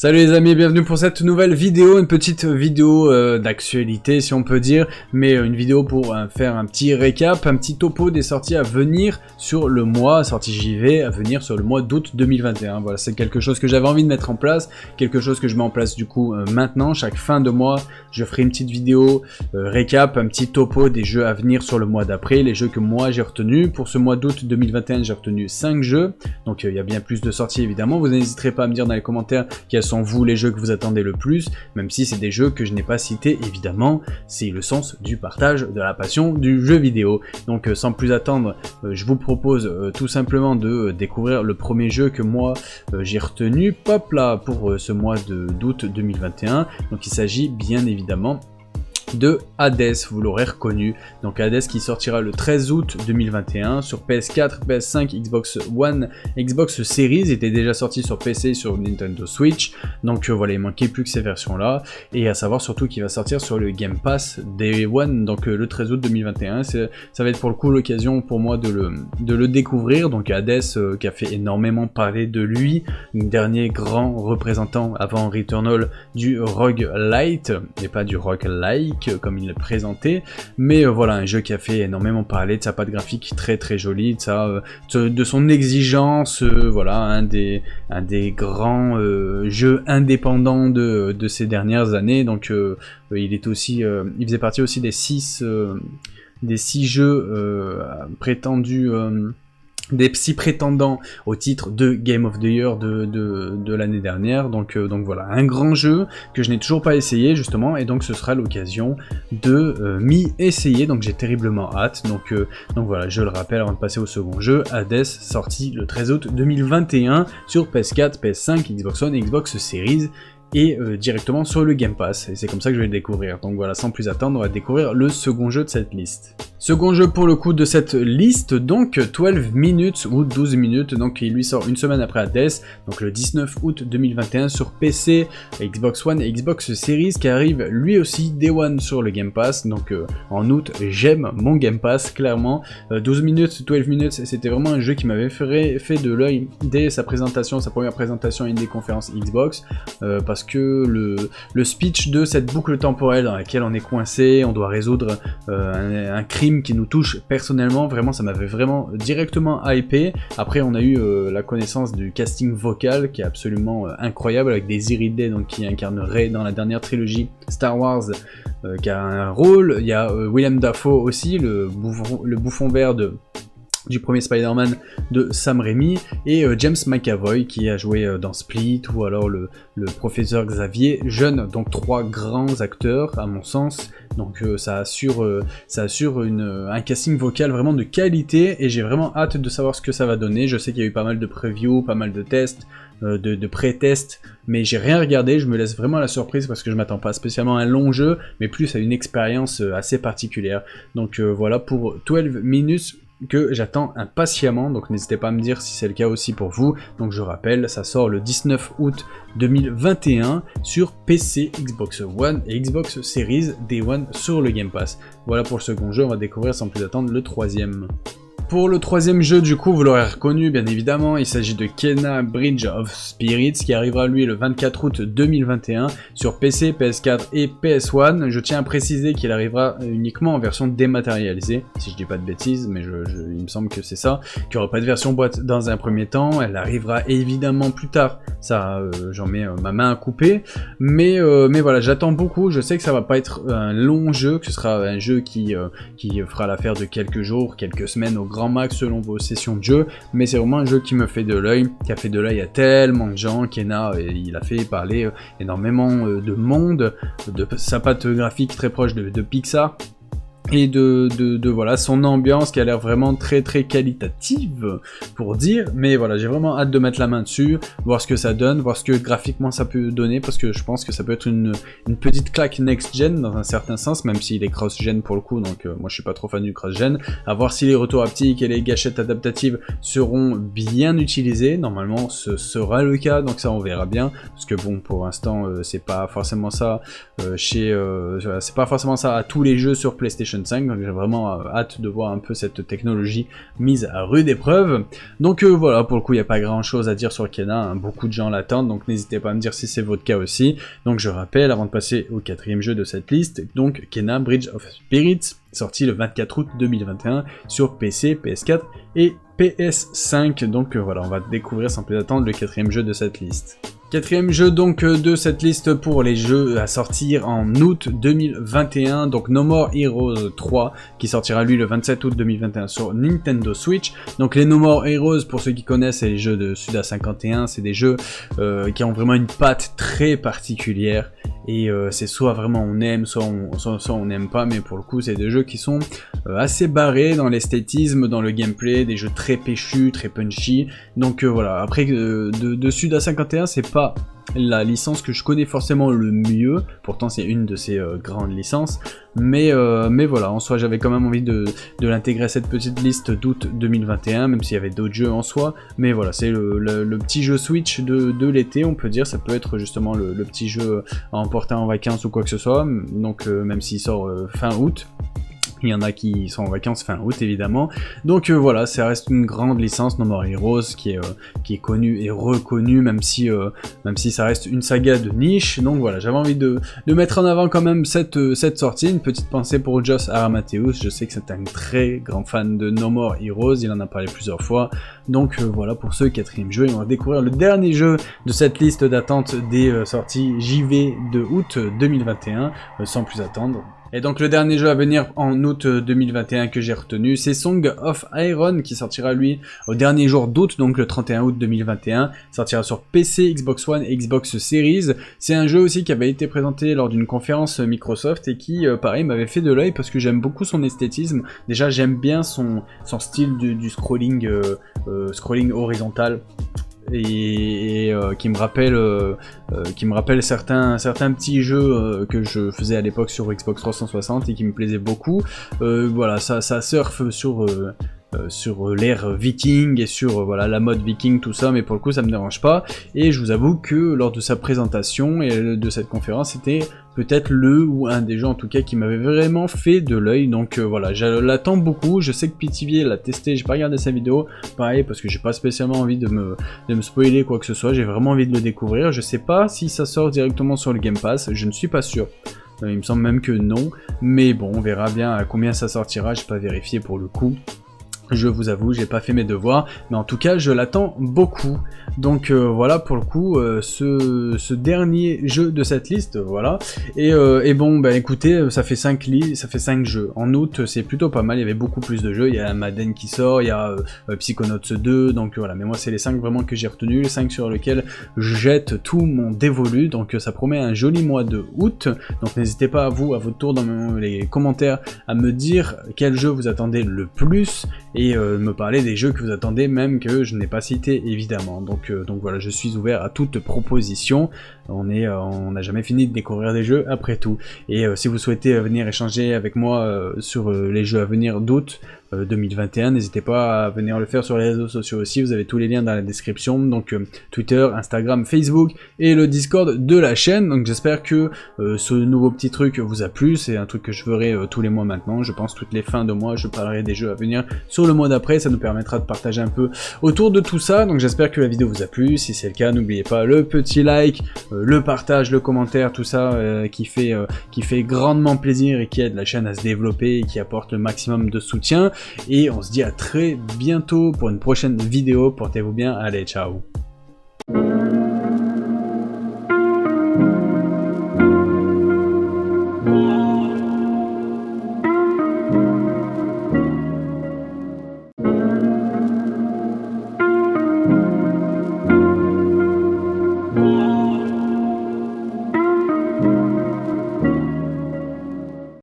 Salut les amis, bienvenue pour cette nouvelle vidéo, une petite vidéo d'actualité si on peut dire, mais une vidéo pour faire un petit récap, un petit topo des sorties à venir sur le mois, sorties JV à venir sur le mois d'août 2021. Voilà, c'est quelque chose que j'avais envie de mettre en place, quelque chose que je mets en place du coup maintenant. Chaque fin de mois, je ferai une petite vidéo récap, un petit topo des jeux à venir sur le mois d'après, les jeux que moi j'ai retenus. Pour ce mois d'août 2021, j'ai retenu 5 jeux, donc il y a bien plus de sorties évidemment. Vous n'hésiterez pas à me dire dans les commentaires quels sont vous les jeux que vous attendez le plus, même si c'est des jeux que je n'ai pas cités évidemment, c'est le sens du partage, de la passion du jeu vidéo. Donc sans plus attendre, je vous propose tout simplement de découvrir le premier jeu que moi j'ai retenu, pop là, pour ce mois d'août 2021. Donc il s'agit bien évidemment de Hades, vous l'aurez reconnu. Donc Hades qui sortira le 13 août 2021 sur PS4, PS5, Xbox One, Xbox Series, était déjà sorti sur PC, sur Nintendo Switch. Donc voilà, il manquait plus que ces versions là. Et à savoir surtout qu'il va sortir sur le Game Pass Day One, donc le 13 août 2021. Ça va être pour le coup l'occasion pour moi de le découvrir. Donc Hades qui a fait énormément parler de lui, dernier grand représentant avant Returnal du roguelite, et pas du roguelike comme il l'a présenté, mais voilà, un jeu qui a fait énormément parler, de sa patte graphique très très jolie, de son exigence, voilà, un des grands jeux indépendants de ces dernières années. Donc il est aussi, il faisait partie aussi des 6 jeux prétendus, des petits prétendants au titre de Game of the Year de l'année dernière. Donc voilà, un grand jeu que je n'ai toujours pas essayé justement, et donc ce sera l'occasion de m'y essayer. Donc j'ai terriblement hâte. Donc voilà, je le rappelle avant de passer au second jeu, Hades sorti le 13 août 2021 sur PS4, PS5, Xbox One, Xbox Series, et directement sur le Game Pass, et c'est comme ça que je vais le découvrir. Donc voilà, sans plus attendre, on va découvrir le second jeu de cette liste. Second jeu pour le coup de cette liste, donc 12 minutes ou 12 minutes, donc il lui sort une semaine après Hades, donc le 19 août 2021 sur PC, Xbox One et Xbox Series, qui arrive lui aussi Day One sur le Game Pass. Donc en août, j'aime mon Game Pass clairement. 12 minutes, c'était vraiment un jeu qui m'avait fait de l'œil dès sa présentation, sa première présentation à une des conférences Xbox, parce que le speech de cette boucle temporelle dans laquelle on est coincé, on doit résoudre un crime qui nous touche personnellement, vraiment ça m'avait vraiment directement hypé. Après on a eu la connaissance du casting vocal qui est absolument incroyable, avec des Iridés donc qui incarne Rey dans la dernière trilogie Star Wars, qui a un rôle. Il y a Willem Dafoe aussi, le bouffon vert du premier Spider-Man de Sam Raimi, et James McAvoy qui a joué dans Split, ou alors le professeur Xavier jeune. Donc 3 grands acteurs à mon sens. Donc ça assure un casting vocal vraiment de qualité, et j'ai vraiment hâte de savoir ce que ça va donner. Je sais qu'il y a eu pas mal de previews, pas mal de tests, de pré-tests, mais j'ai rien regardé. Je me laisse vraiment la surprise parce que je m'attends pas spécialement à un long jeu, mais plus à une expérience assez particulière. Donc voilà pour 12 minutes que j'attends impatiemment, donc n'hésitez pas à me dire si c'est le cas aussi pour vous. Donc je rappelle, ça sort le 19 août 2021 sur PC, Xbox One et Xbox Series, Day One sur le Game Pass. Voilà pour le second jeu, on va découvrir sans plus attendre le troisième. Pour le troisième jeu, du coup, vous l'aurez reconnu, bien évidemment, il s'agit de Kena Bridge of Spirits, qui arrivera lui le 24 août 2021 sur PC, PS4 et PS1. Je tiens à préciser qu'il arrivera uniquement en version dématérialisée, si je dis pas de bêtises, mais il me semble que c'est ça, qu'il n'y aura pas de version boîte dans un premier temps. Elle arrivera évidemment plus tard, ça j'en mets ma main à couper, mais voilà, j'attends beaucoup. Je sais que ça va pas être un long jeu, que ce sera un jeu qui fera l'affaire de quelques jours, quelques semaines au grand max selon vos sessions de jeu, mais c'est vraiment un jeu qui me fait de l'œil, qui a fait de l'œil à tellement de gens. Kena, il a fait parler énormément de monde, de sa patte graphique très proche de Pixar, et de voilà, son ambiance qui a l'air vraiment très très qualitative pour dire. Mais voilà, j'ai vraiment hâte de mettre la main dessus, voir ce que ça donne, voir ce que graphiquement ça peut donner, parce que je pense que ça peut être une petite claque next-gen dans un certain sens, même s'il est cross-gen pour le coup. Donc moi je suis pas trop fan du cross-gen. À voir si les retours haptiques et les gâchettes adaptatives seront bien utilisés. Normalement ce sera le cas, donc ça on verra bien, parce que bon, pour l'instant c'est pas forcément ça c'est pas forcément ça à tous les jeux sur PlayStation PlayStation 5, donc j'ai vraiment hâte de voir un peu cette technologie mise à rude épreuve. Donc voilà, pour le coup il n'y a pas grand chose à dire sur Kena, hein. Beaucoup de gens l'attendent, donc n'hésitez pas à me dire si c'est votre cas aussi. Donc je rappelle, avant de passer au 4e jeu de cette liste, donc Kena Bridge of Spirits, sorti le 24 août 2021 sur PC, PS4 et PS5. Donc voilà, on va découvrir sans plus attendre le 4e jeu de cette liste. 4e jeu donc de cette liste pour les jeux à sortir en août 2021, donc No More Heroes 3 qui sortira lui le 27 août 2021 sur Nintendo Switch. Donc les No More Heroes, pour ceux qui connaissent, c'est les jeux de Suda51, c'est des jeux qui ont vraiment une patte très particulière et c'est soit vraiment on aime, soit on n'aime pas, mais pour le coup c'est des jeux qui sont assez barrés dans l'esthétisme, dans le gameplay, des jeux très péchus, très punchy. Donc voilà, après de Suda51 c'est pas la licence que je connais forcément le mieux, pourtant c'est une de ces grandes licences, mais voilà, en soi j'avais quand même envie de l'intégrer à cette petite liste d'août 2021, même s'il y avait d'autres jeux en soi, mais voilà, c'est le petit jeu Switch de l'été, on peut dire, ça peut être justement le petit jeu à emporter en vacances ou quoi que ce soit, donc même s'il sort fin août. Il y en a qui sont en vacances fin août évidemment. Donc voilà, ça reste une grande licence No More Heroes qui est connue et reconnue, même si ça reste une saga de niche. Donc voilà, j'avais envie de mettre en avant quand même cette sortie. Une petite pensée pour Joss Aramateus, je sais que c'est un très grand fan de No More Heroes, il en a parlé plusieurs fois. Donc voilà pour ce 4e jeu, et on va découvrir le dernier jeu de cette liste d'attente des sorties JV de août 2021, sans plus attendre. Et donc le dernier jeu à venir en août 2021 que j'ai retenu, c'est Song of Iron qui sortira lui au dernier jour d'août, donc le 31 août 2021, sortira sur PC, Xbox One et Xbox Series. C'est un jeu aussi qui avait été présenté lors d'une conférence Microsoft et qui pareil m'avait fait de l'œil parce que j'aime beaucoup son esthétisme. Déjà j'aime bien son style du scrolling, scrolling horizontal. Et qui me rappelle certains petits jeux que je faisais à l'époque sur Xbox 360 et qui me plaisaient beaucoup. Voilà, ça surfe sur l'ère viking et sur voilà la mode viking, tout ça, mais pour le coup ça me dérange pas. Et je vous avoue que lors de sa présentation et de cette conférence, c'était peut-être le ou un des jeux en tout cas qui m'avait vraiment fait de l'œil. Donc voilà, je l'attends beaucoup. Je sais que Pitivier l'a testé, j'ai pas regardé sa vidéo, pareil parce que j'ai pas spécialement envie de me spoiler quoi que ce soit, j'ai vraiment envie de le découvrir. Je sais pas si ça sort directement sur le Game Pass, je ne suis pas sûr. Il me semble même que non, mais bon, on verra bien à combien ça sortira, j'ai pas vérifié pour le coup. Je vous avoue, j'ai pas fait mes devoirs, mais en tout cas, je l'attends beaucoup. Donc voilà pour le coup, ce dernier jeu de cette liste, voilà. Et bon, bah écoutez, ça fait 5 jeux. En août, c'est plutôt pas mal, il y avait beaucoup plus de jeux. Il y a Madden qui sort, il y a Psychonauts 2, donc voilà. Mais moi, c'est les 5 vraiment que j'ai retenus, les 5 sur lesquels je jette tout mon dévolu. Donc ça promet un joli mois de août. Donc n'hésitez pas à votre tour dans les commentaires, à me dire quel jeu vous attendez le plus. Et me parler des jeux que vous attendez, même que je n'ai pas cité évidemment. Donc voilà, je suis ouvert à toute proposition. On n'a jamais fini de découvrir des jeux après tout. Et si vous souhaitez venir échanger avec moi sur les jeux à venir d'août 2021, n'hésitez pas à venir le faire sur les réseaux sociaux aussi, vous avez tous les liens dans la description, donc Twitter, Instagram, Facebook et le Discord de la chaîne. Donc j'espère que ce nouveau petit truc vous a plu, c'est un truc que je ferai tous les mois maintenant, je pense toutes les fins de mois je parlerai des jeux à venir sur le mois d'après, ça nous permettra de partager un peu autour de tout ça. Donc j'espère que la vidéo vous a plu, si c'est le cas n'oubliez pas le petit like, le partage, le commentaire, tout ça qui fait grandement plaisir et qui aide la chaîne à se développer et qui apporte le maximum de soutien. Et on se dit à très bientôt pour une prochaine vidéo. Portez-vous bien. Allez, ciao.